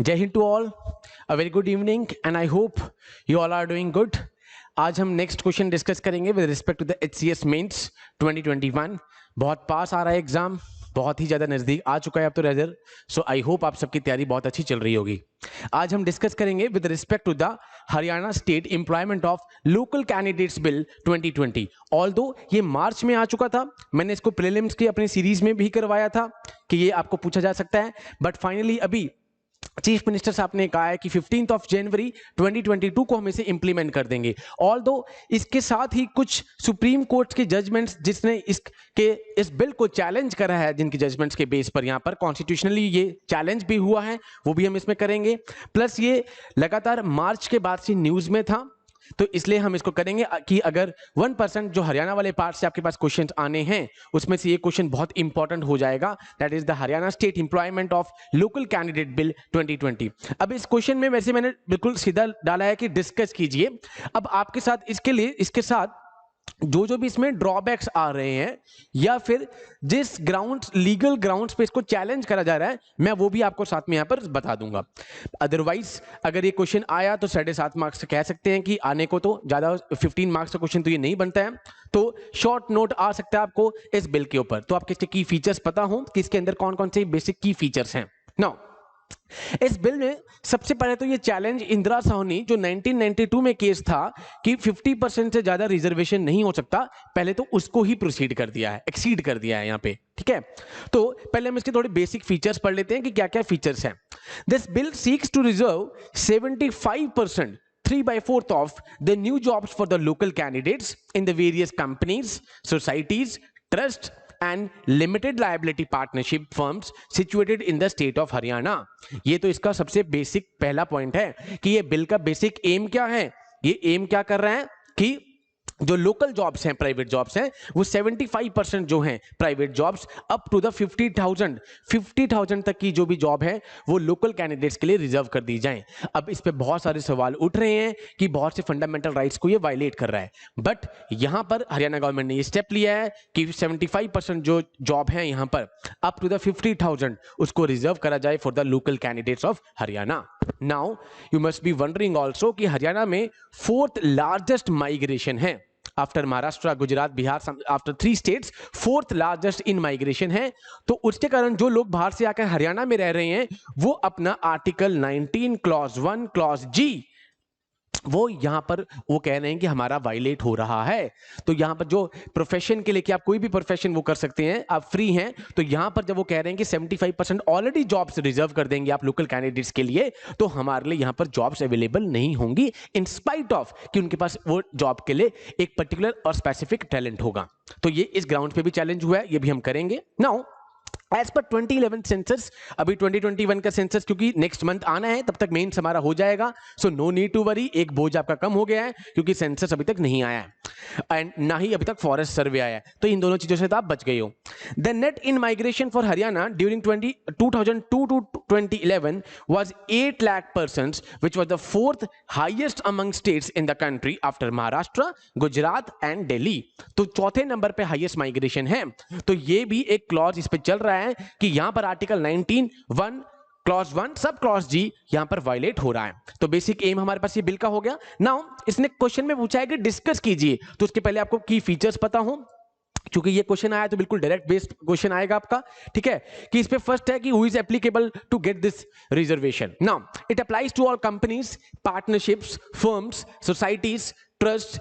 जय हिंद to all, a very good evening and I hope you all are doing good. आज हम next question discuss करेंगे with respect to the HCS mains 2021। बहुत पास आ रहा है एग्जाम, बहुत ही ज़्यादा नज़दीक आ चुका है अब तो रिजल्ट। सो आई होप आप सबकी तैयारी बहुत अच्छी चल रही होगी। आज हम डिस्कस करेंगे with respect to the Haryana state employment of local candidates bill 2020। Although ये मार्च में आ चुका था, मैंने इसको प्रीलिम्स की अपनी सीरीज में भी करवाया था कि ये आपको पूछा जा सकता है, बट फाइनली अभी चीफ मिनिस्टर साहब ने कहा है कि 15 जनवरी 2022 को हम इसे इंप्लीमेंट कर देंगे। ऑल्दो इसके साथ ही कुछ सुप्रीम कोर्ट के जजमेंट्स जिसने इस बिल को चैलेंज करा है, जिनकी जजमेंट्स के बेस पर यहाँ पर कॉन्स्टिट्यूशनली ये चैलेंज भी हुआ है, वो भी हम इसमें करेंगे। प्लस ये लगातार मार्च के बाद से न्यूज में था, तो इसलिए हम इसको करेंगे कि अगर 1% जो हरियाणा वाले पार्ट से आपके पास क्वेश्चन आने हैं उसमें से ये क्वेश्चन बहुत इंपॉर्टेंट हो जाएगा। That is the Haryana state employment of local candidate bill 2020। अब इस क्वेश्चन में वैसे मैंने बिल्कुल सीधा डाला है कि डिस्कस कीजिए। अब आपके साथ इसके साथ जो भी इसमें ड्रॉबैक्स आ रहे हैं या फिर जिस ग्राउंड्स लीगल ग्राउंड्स पे इसको चैलेंज करा जा रहा है, मैं वो भी आपको साथ में यहां पर बता दूंगा। अदरवाइज अगर ये क्वेश्चन आया तो 7.5 मार्क्स कह सकते हैं कि आने को, तो ज्यादा 15 मार्क्स का क्वेश्चन तो ये नहीं बनता है, तो शॉर्ट नोट आ सकता है आपको इस बिल के ऊपर। तो आपके इसके की फीचर्स पता हो कि इसके अंदर कौन कौन से बेसिक की फीचर्स हैं। नाउ इस बिल में सबसे पहले तो ये चैलेंज इंदिरा साहनी जो 1992 में केस था कि 50% से ज्यादा रिजर्वेशन नहीं हो सकता, पहले तो उसको ही प्रोसीड कर दिया है, एक्सीड कर दिया है यहां पे। ठीक है, तो पहले हम इसके थोड़े बेसिक फीचर्स पढ़ लेते हैं कि क्या क्या फीचर्स हैं। This bill seeks to reserve 75% 3/4 of the new jobs for the local candidates in the various companies, societies, trusts and limited liability partnership firms situated in the state of Haryana। ये तो इसका सबसे basic पहला point है कि ये bill का basic M क्या है। ये एम क्या कर रहा है कि जो लोकल जॉब्स हैं, प्राइवेट जॉब्स हैं, वो 75% जो हैं private jobs up to the 50,000 तक की जो भी जॉब है वो लोकल कैंडिडेट्स के लिए रिजर्व कर दी जाएं। अब इस पे बहुत सारे सवाल उठ रहे हैं कि बहुत से फंडामेंटल राइट्स को ये वायलेट कर रहा है, बट यहां पर हरियाणा गवर्नमेंट ने ये स्टेप लिया है कि 75% जो जॉब है यहां पर अप टू द 50,000 उसको रिजर्व करा जाए for the local candidates of Haryana. Now you must be wondering also कि हरियाणा में 4th लार्जेस्ट माइग्रेशन है after Maharashtra, Gujarat, Bihar, after 3 states 4th largest in migration है। तो उसके कारण जो लोग बाहर से आकर हरियाणा में रह रहे हैं वो अपना आर्टिकल 19 क्लॉज 1 क्लॉज जी वो यहां पर वो कह रहे हैं कि हमारा वायलेट हो रहा है। तो यहां पर जो प्रोफेशन के लिए कि आप कोई भी प्रोफेशन वो कर सकते हैं, आप फ्री हैं, तो यहां पर जब वो कह रहे हैं कि 75% ऑलरेडी जॉब्स रिजर्व कर देंगे आप लोकल कैंडिडेट्स के लिए, तो हमारे लिए यहां पर जॉब्स अवेलेबल नहीं होंगी इन स्पाइट ऑफ कि उनके पास वो जॉब के लिए एक पर्टिकुलर और स्पेसिफिक टैलेंट होगा। तो ये इस ग्राउंड पे भी चैलेंज हुआ है, ये भी हम करेंगे। नाउ एज पर 2011 सेंसस, अभी 2021 का सेंसस क्योंकि नेक्स्ट मंथ आना है, तब तक मेंस हमारा हो जाएगा, so no need to worry, एक बोझ आपका कम हो गया है क्योंकि सेंसस अभी तक नहीं आया है एंड ना ही अभी तक फॉरेस्ट सर्वे आया है, तो इन दोनों चीजों से तो आप बच गए हो। The net in migration for Haryana during 2002 to 2011 was 8 lakh persons, which was the 4th highest among states in the country after Maharashtra, Gujarat and Delhi. तो चौथे नंबर पे हाईएस्ट माइग्रेशन है। तो ये भी एक क्लॉज इस पे चल रहा है कि यहां पर आर्टिकल 19(1) क्लॉज 1 सब क्लॉज जी यहां पर वायलेट हो रहा है। तो बेसिक एम हमारे पास ये बिल का हो गया। नाउ इसने क्वेश्चन में पूछा है कि डिस्कस कीजिए, तो उसके पहले आपको की फीचर्स पता हो, क्योंकि ये क्वेश्चन आया तो बिल्कुल डायरेक्ट बेस्ड क्वेश्चन आएगा आपका। ठीक है, कि इस पे फर्स्ट है कि who is applicable to get this reservation. Now it applies to all companies, partnerships, firms, societies, trust,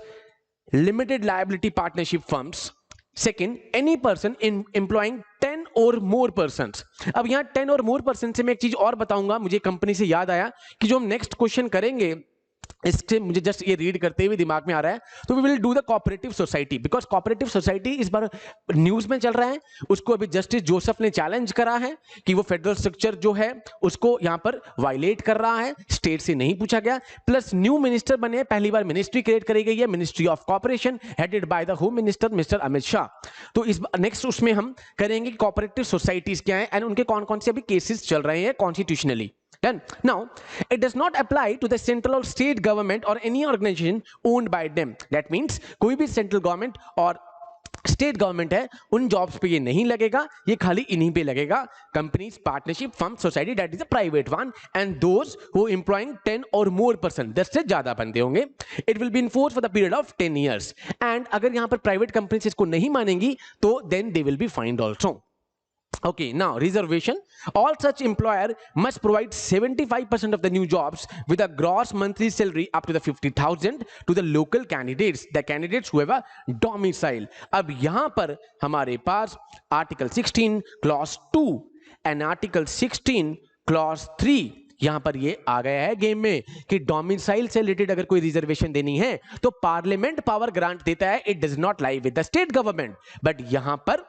limited liability partnership firms. Second, any person in employing 10 और मोर पर्सन। अब यहां 10 और मोर पर्सन से मैं एक चीज और बताऊंगा, मुझे कंपनी से याद आया कि जो हम नेक्स्ट क्वेश्चन करेंगे इससे मुझे जस्ट ये रीड करते हुए दिमाग में आ रहा है, तो we will do the cooperative society, because cooperative society इस बार न्यूज में चल रहा है। उसको अभी जस्टिस जोसेफ ने चैलेंज करा है कि वो फेडरल स्ट्रक्चर जो है उसको यहां पर वायलेट कर रहा है, स्टेट से नहीं पूछा गया। प्लस न्यू मिनिस्टर बने, पहली बार मिनिस्ट्री क्रिएट करी गई है, ministry of corporation headed by the home minister mister Amit Shah. तो इस नेक्स्ट उसमें हम करेंगे कोऑपरेटिव सोसाइटीज क्या है एंड उनके कौन कौन से अभी केसेस चल रहे हैं constitutionally. Done. Now, it does not apply to the central or state government or any organization owned by them. That means कोई भी central government और स्टेट गवर्नमेंट है उन जॉब्स पे ये नहीं लगेगा, ये खाली इन्हीं पे लगेगा, companies, partnership, firm, society that is a private one and those who employing 10 और मोर पर्सन, 10 से ज्यादा बंदे होंगे। It will be in force for the period of 10 years and अगर यहां पर प्राइवेट कंपनीज इसको नहीं मानेंगी तो then they will be fined also. Okay, now reservation. All such employer must provide 75% of the new jobs with a gross monthly salary up to the 50,000 to the local candidates, the candidates who have a domicile. अब यहां पर हमारे पास article 16 clause 2 and article 16 clause 3 यहां पर ये आ गया है गेम में कि डोमिसाइल से रिलेटेड अगर कोई रिजर्वेशन देनी है तो पार्लियामेंट पावर ग्रांट देता है, it does not lie with the state government, but यहां पर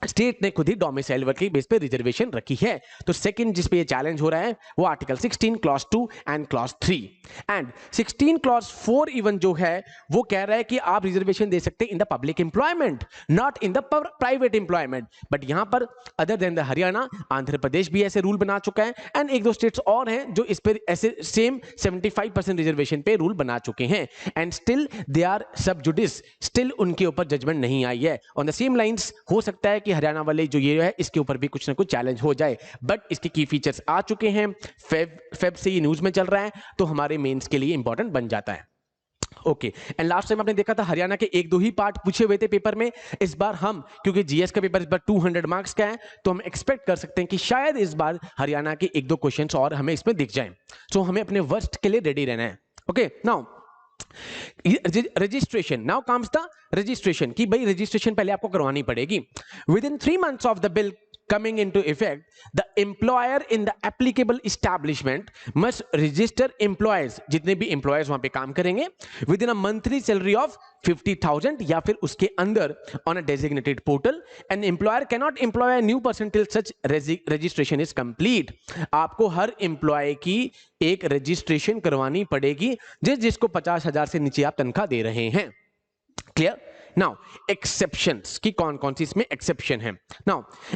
स्टेट ने खुद ही डोमिसाइल वर्क की बेस पे रिजर्वेशन रखी है। तो सेकंड जिस पे ये चैलेंज हो रहा है वो article 16 clause 2 and clause 3 and 16 clause 4 even जो है वो कह रहा है कि आप रिजर्वेशन दे सकते हैं in the public employment, not in the private employment. But यहां पर other than the Haryana, Andhra Pradesh भी ऐसे रूल बना चुका है एंड एक दो स्टेट्स और हैं जो इस पर ऐसे सेम 75% रिजर्वेशन पे रूल बना चुके हैं एंड स्टिल दे आर सब जुडिस, स्टिल उनके ऊपर जजमेंट नहीं आई है। ऑन द सेम लाइंस हो सकता है कि हरियाणा वाले जो ये है इसके ऊपर भी कुछ ना कुछ चैलेंज हो जाए, बट इसके की फीचर्स आ चुके हैं, फेब से ये न्यूज में चल रहा है तो हमारे मेंस के लिए इंपॉर्टेंट बन जाता है। ओके एंड लास्ट टाइम आपने देखा था हरियाणा के एक दो ही पार्ट पूछे हुए थे पेपर में, इस बार हम क्योंकि जीएस का पेपर इस बार 200 मार्क्स का है तो हम एक्सपेक्ट कर सकते हैं कि शायद इस बार हरियाणा के एक दो क्वेश्चंस और हमें इसमें दिख जाएं, सो हमें अपने वर्स्ट के लिए रेडी रहना है। Okay now registration, now comes the registration कि भाई रजिस्ट्रेशन पहले आपको करवानी पड़ेगी। With in 3 months of the bill coming into effect, the employer in the applicable establishment must register employees, जितने भी employees वहां पे काम करेंगे, within a monthly salary of 50,000 या फिर उसके अंदर on a designated portal. An employer cannot employ a new person till such registration is complete. आपको हर employee की एक registration करवानी पड़ेगी जिसको 50,000 से नीचे आप तनख्वाह दे रहे हैं। क्लियर? Now, exceptions की कौन-कौन सी इसमें exception है? Now,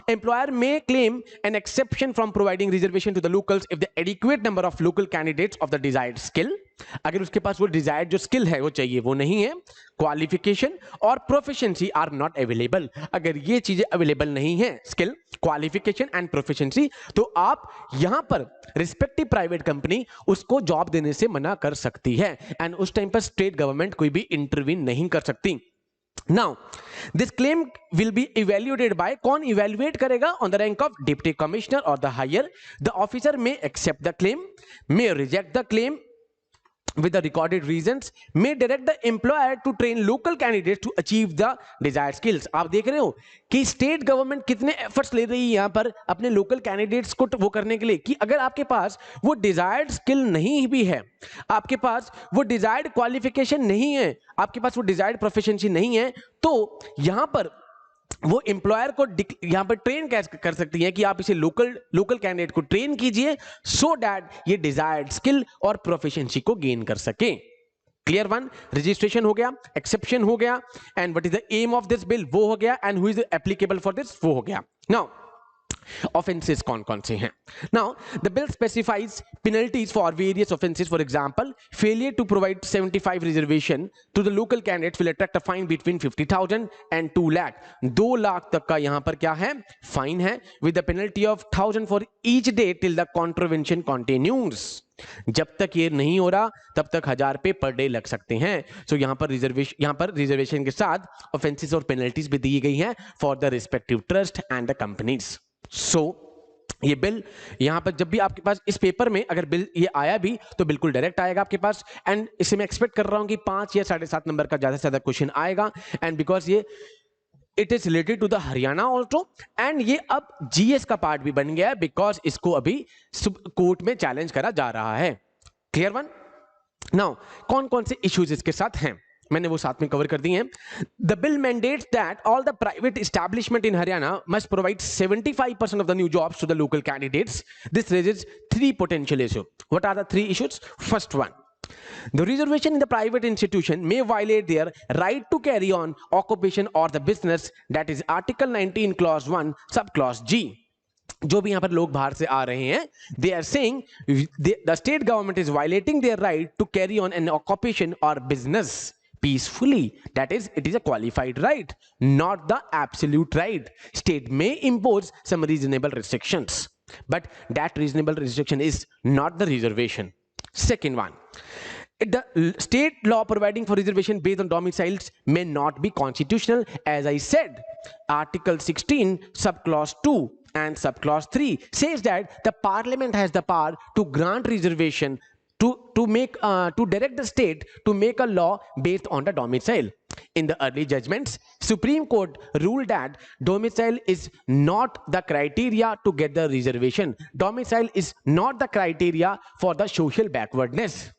employer may claim an exception from providing reservation to the locals if the adequate number of local candidates of the desired skill, अगर उसके पास वो desired जो skill है वो चाहिए वो नहीं है, qualification और proficiency are not available, अगर ये चीजें available नहीं है, skill, qualification and proficiency, तो आप यहां पर respective private company उसको job देने से मना कर सकती है and उस टाइम पर state government कोई भी intervene नहीं कर सकती। Now, this claim will be evaluated by, कौन evaluate करेगा? On the rank of deputy commissioner or the higher. The officer may accept the claim, may reject the claim with the recorded reasons, may direct the employer to train local candidates to achieve the desired skills. आप देख रहे हो कि state government कितने efforts ले रही है यहां पर अपने लोकल कैंडिडेट्स को वो करने के लिए कि अगर आपके पास वो डिजायर्ड स्किल नहीं भी है, आपके पास वो डिजायर्ड क्वालिफिकेशन नहीं है, आपके पास वो डिजायर्ड प्रोफिशिएंसी नहीं है, तो यहां पर वो एम्प्लॉयर को यहां पर ट्रेन कर सकती है कि आप इसे लोकल कैंडिडेट को ट्रेन कीजिए सो दैट ये डिजायर्ड स्किल और प्रोफिशिएंसी को गेन कर सके। क्लियर? वन रजिस्ट्रेशन हो गया, एक्सेप्शन हो गया and what is the aim of this bill वो हो गया and who is applicable for this वो हो गया। नाउ offenses कौन-कौन से हैं? Now, the bill specifies penalties for various offenses. For example, failure to provide 75 reservation to the local candidates will attract a fine between 50,000 and 2 lakh. 2 lakh तक का यहां पर क्या है? फाइन है with the penalty of 1,000 for each day till the contravention continues. जब तक ये नहीं हो रहा तब तक 1,000 पे पर डे लग सकते हैं। सो यहां पर रिजर्वेशन के साथ ऑफेंसेस और पेनल्टीज भी दी गई हैं for the respective trust and the companies. So ये बिल यहां पर जब भी आपके पास इस पेपर में अगर बिल ये आया भी तो बिल्कुल डायरेक्ट आएगा आपके पास एंड इसे मैं एक्सपेक्ट कर रहा हूं कि 5 या 7.5 नंबर का ज्यादा से ज्यादा क्वेश्चन आएगा एंड बिकॉज ये it is related to the Haryana also and ये अब जीएस का पार्ट भी बन गया है बिकॉज इसको अभी कोर्ट में चैलेंज करा जा रहा है। क्लियर? वन नाउ कौन कौन से इश्यूज इसके साथ हैं मैंने वो साथ में कवर कर दिए हैं। The bill mandates that all the private establishment in Haryana must provide 75% of the new jobs to the local candidates. This raises 3 potential issues. What are the 3 issues? First one, the reservation in the private institution may violate their right to carry on occupation or the business, that is Article 19 Clause 1 Subclause G. जो भी यहां पर लोग बाहर से आ रहे हैं, they are saying the state government is violating their right to carry on an occupation or business peacefully. That is, it is a qualified right, not the absolute right. State may impose some reasonable restrictions, but that reasonable restriction is not the reservation. Second one, the state law providing for reservation based on domiciles may not be constitutional. As I said, Article 16 subclause 2 and subclause 3 says that the parliament has the power to grant reservation to direct the state to make a law based on the domicile. In the early judgments, Supreme Court ruled that domicile is not the criteria to get the reservation. Domicile is not the criteria for the social backwardness.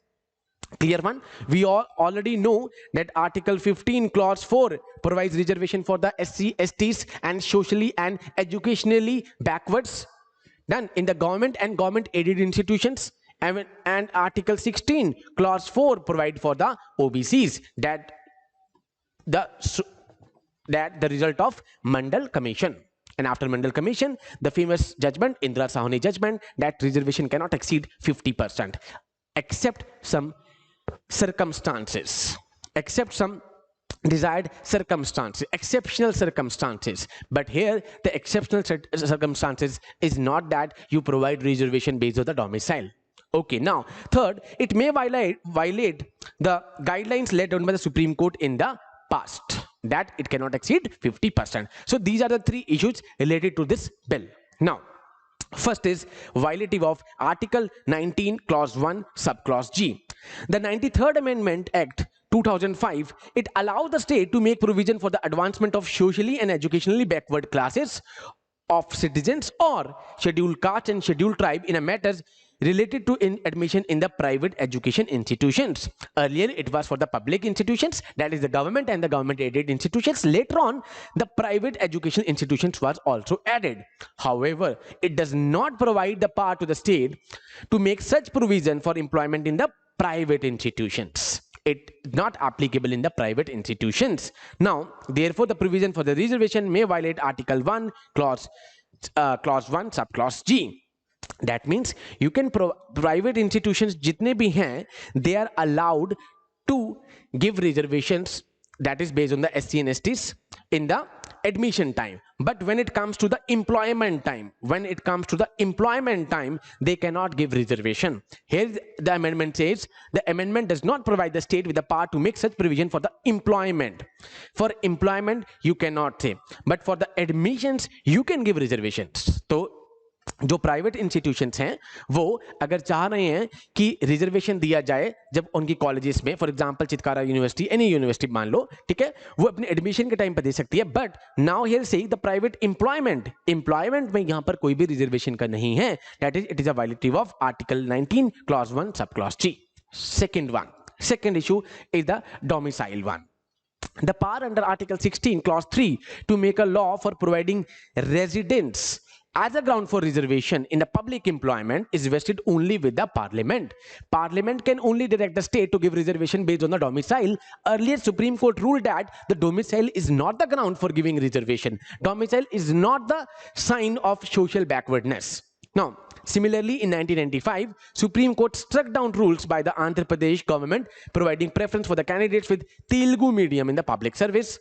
Clear one? We all already know that Article 15 clause 4 provides reservation for the SC, STs and socially and educationally backwards. Done in the government and government aided institutions. And Article 16 clause 4 provide for the OBCs, that the result of Mandal Commission. And after Mandal Commission, the famous judgment, Indira Sahni judgment, that reservation cannot exceed 50%, except some circumstances, except some desired circumstances, exceptional circumstances. But here the exceptional circumstances is not that you provide reservation based on the domicile. Okay, now third, it may violate the guidelines laid down by the Supreme Court in the past, that it cannot exceed 50%. So these are the three issues related to this bill. Now, first is violative of Article 19 clause 1 subclause G. The 93rd Amendment Act 2005, it allows the state to make provision for the advancement of socially and educationally backward classes of citizens or scheduled caste and scheduled tribe in a matters related to admission in the private education institutions. Earlier it was for the public institutions, that is the government and the government aided institutions. Later on, the private education institutions was also added. However, it does not provide the power to the state to make such provision for employment in the private institutions. It is not applicable in the private institutions. Now, therefore, the provision for the reservation may violate Article 1 clause 1 subclause G. That means you can private institutions jitne bhi hain, they are allowed to give reservations, that is based on the SC and STs in the admission time. But when it comes to the employment time, they cannot give reservation. Here the amendment says, the amendment does not provide the state with the power to make such provision for the employment. For employment you cannot say, but for the admissions you can give reservations. So जो private institutions हैं वो अगर चाह रहे हैं कि reservation दिया जाए जब उनकी कॉलेजेस में, for example Chitkara university, any university मान लो, ठीक है, वो अपने एडमिशन के टाइम पर दे सकती है. बट नाउ हियर से द प्राइवेट एम्प्लॉयमेंट में यहां पर कोई भी रिजर्वेशन का नहीं है. That is it is a violative of article 19 clause 1 sub clause G. Second issue is the domicile one. The power under Article 16 clause 3 to make a law for providing residence as a ground for reservation in the public employment is vested only with the parliament. Parliament can only direct the state to give reservation based on the domicile. Earlier Supreme Court ruled that the domicile is not the ground for giving reservation. Domicile is not the sign of social backwardness. Now, similarly, in 1995, Supreme Court struck down rules by the Andhra Pradesh government providing preference for the candidates with Telugu medium in the public service.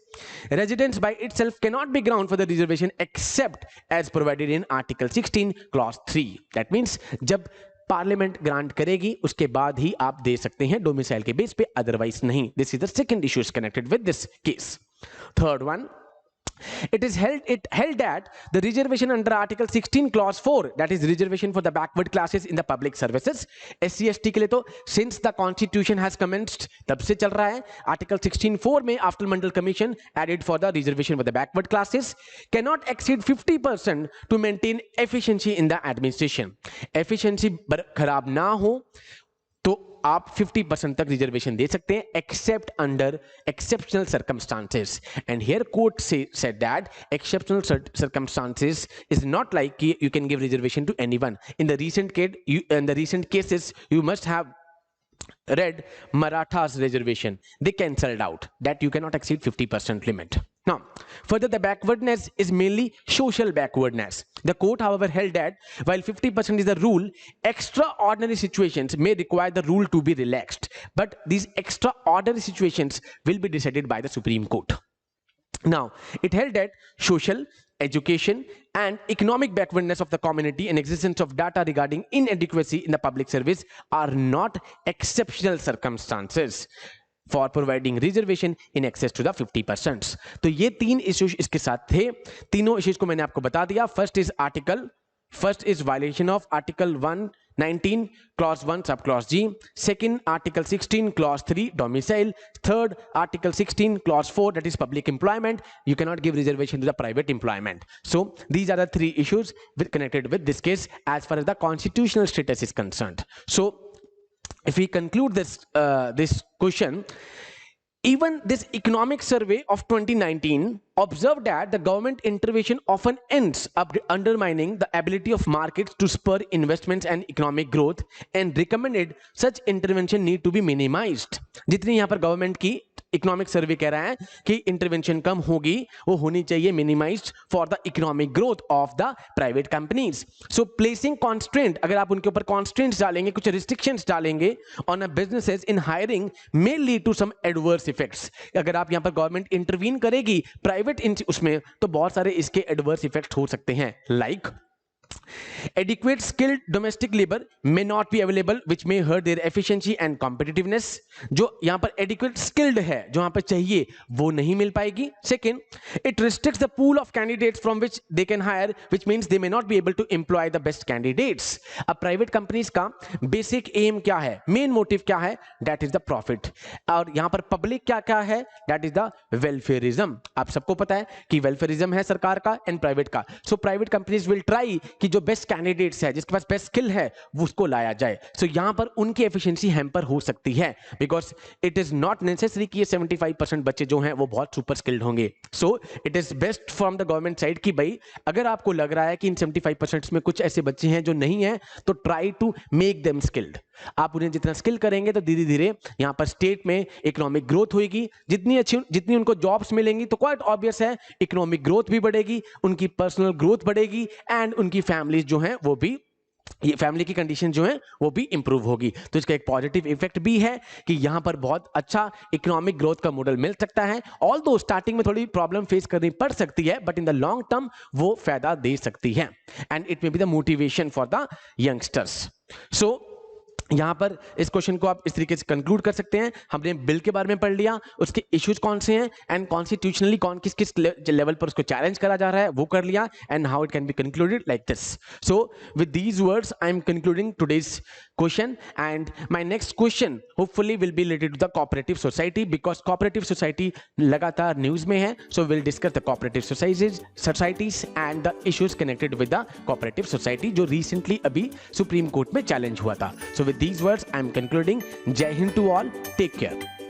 Residence by itself cannot be ground for the reservation except as provided in Article 16 clause 3. That means जब parliament grant करेगी उसके बाद ही आप दे सकते हैं domicile के base पे, otherwise नहीं. This is the second issue is connected with this case. Third one, it held that the reservation under Article 16 clause 4, that is reservation for the backward classes in the public services, SC ST के लिए तो since the constitution has commenced तब से चल रहा है. Article 16(4) में after Mandal Commission added for the reservation for the backward classes cannot exceed 50% to maintain efficiency in the administration. Efficiency खराब ना हो तो आप 50% तक रिजर्वेशन दे सकते हैं except under exceptional circumstances. And here court said that exceptional circumstances is not like you can give reservation to anyone. In the recent cases you must have read Marathas reservation. They cancelled out that you cannot exceed 50% limit. Now, further, the backwardness is mainly social backwardness. The court, however, held that while 50% is the rule, extraordinary situations may require the rule to be relaxed. But these extraordinary situations will be decided by the Supreme Court. Now, it held that social, education, and economic backwardness of the community and existence of data regarding inadequacy in the public service are not exceptional circumstances for providing reservation in excess to the 50%. तो ये तीन issues इसके साथ थे. तीनों issues को मैंने आपको बता दिया. First is violation of Article 119 Clause 1 Subclause G. Second, Article 16 Clause 3 domicile. Third, Article 16 Clause 4, that is public employment. You cannot give reservation to the private employment. So these are the three issues connected with this case as far as the constitutional status is concerned. So if we conclude this question, even this economic survey of 2019 observed that the government intervention often ends up undermining the ability of markets to spur investments and economic growth, and recommended such intervention need to be minimized. जितनी यहाँ पर government की economic survey कह रहा है कि intervention कम होगी, वो होनी चाहिए minimized for the economic growth of the private companies. So placing constraint, अगर आप उनके ऊपर कॉन्स्ट्रेंट्स डालेंगे, कुछ रिस्ट्रिक्शंस डालेंगे on a businesses in hiring may lead to some adverse effects. अगर आप यहाँ पर गवर्नमेंट इंटरवीन करेगी प्राइवेट उसमें, तो बहुत सारे इसके एडवर्स इफेक्ट्स हो सकते हैं. Like adequate skilled domestic labor may not be available, which may hurt their efficiency and competitiveness. जो यहाँ पर adequate skilled है, जो यहाँ पर चाहिए, वो नहीं मिल पाएगी. Second, it restricts the pool of candidates from which they can hire, which means they may not be able to employ the best candidates. अब private companies का basic aim क्या है, main motive क्या है? That is the profit. और यहाँ पर public क्या है? That is the welfareism. आप सबको पता है कि welfareism है सरकार का and private का. So private companies will try कि जो बेस्ट कैंडिडेट्स है, जिसके पास बेस्ट स्किल है, वो उसको लाया जाए. सो यहां पर उनकी एफिशिएंसी हैम्पर हो सकती है, because it is not necessary कि ये 75% बच्चे जो हैं वो बहुत सुपर स्किल्ड होंगे. So it is best from the government side कि भाई अगर आपको लग रहा है कि इन 75% में कुछ ऐसे बच्चे हैं जो नहीं है, तो try to make them skilled. आप उन्हें जितना स्किल करेंगे तो धीरे धीरे यहां पर स्टेट में इकोनॉमिक ग्रोथ होगी. जितनी उनको जॉब्स मिलेंगी तो क्वाइट ऑब्वियस है इकोनॉमिक ग्रोथ भी बढ़ेगी, उनकी पर्सनल ग्रोथ बढ़ेगी, एंड उनकी फैमिलीज जो हैं वो भी, ये फैमिली की कंडीशन जो है वो भी इंप्रूव होगी. तो इसका एक पॉजिटिव इफेक्ट भी है कि यहां पर बहुत अच्छा इकोनॉमिक ग्रोथ का मॉडल मिल सकता है. ऑल्दो स्टार्टिंग में थोड़ी प्रॉब्लम फेस करनी पड़ सकती है, but in the long term वो फायदा दे सकती है, and it may be the motivation for the youngsters. So यहां पर इस क्वेश्चन को आप इस तरीके से कंक्लूड कर सकते हैं. हमने बिल के बारे में पढ़ लिया, उसके इश्यूज कौन से हैं, एंड कॉन्स्टिट्यूशनली कौन किस किस लेवल पर उसको चैलेंज करा जा रहा है वो कर लिया, and how it can be concluded like this. So with these words I am concluding today's question, and my next question hopefully will be related to the cooperative society, because cooperative society लगातार news में है. So will discuss the cooperative societies and the issues connected with the cooperative society जो recently अभी supreme court में challenge हुआ था. सो with these words I am concluding. Jai Hind to all. Take care.